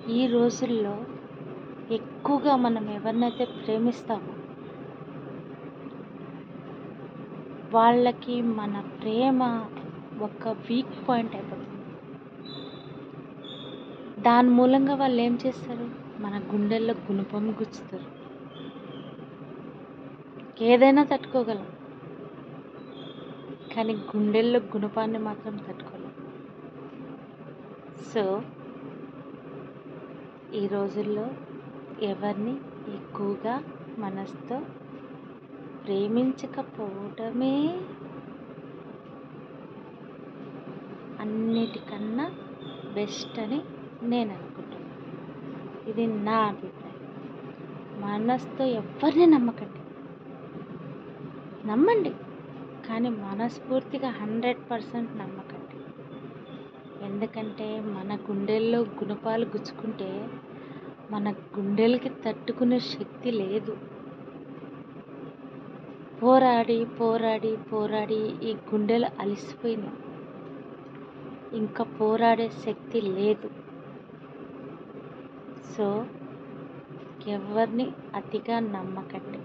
ఈ రోజుల్లో ఎక్కువగా మనం ఎవరినైతే ప్రేమిస్తామో వాళ్ళకి మన ప్రేమ ఒక వీక్ పాయింట్ అయిపోతుంది. దాని మూలంగా వాళ్ళు ఏం చేస్తారు? మన గుండెల్లో గుణపం గుచ్చుతారు. ఏదైనా తట్టుకోగలం, కానీ గుండెల్లో గుణపాన్ని మాత్రం తట్టుకోలేం. సో ఈ రోజుల్లో ఎవరిని ఎక్కువగా మనసుతో ప్రేమించకపోవడమే అన్నిటికన్నా బెస్ట్ అని నేను అనుకుంటున్నాను. ఇది నా అభిప్రాయం. మనసుతో ఎవరిని నమ్మకండి, నమ్మండి, కానీ మనస్ఫూర్తిగా 100% నమ్మకండి. ఎందుకంటే మన గుండెల్లో గుణపాలు గుచ్చుకుంటే మన గుండెలకి తట్టుకునే శక్తి లేదు. పోరాడి పోరాడి పోరాడి ఈ గుండెలు అలసిపోయినాయి. ఇంకా పోరాడే శక్తి లేదు. సో ఎవరిని అతిగా నమ్మకండి.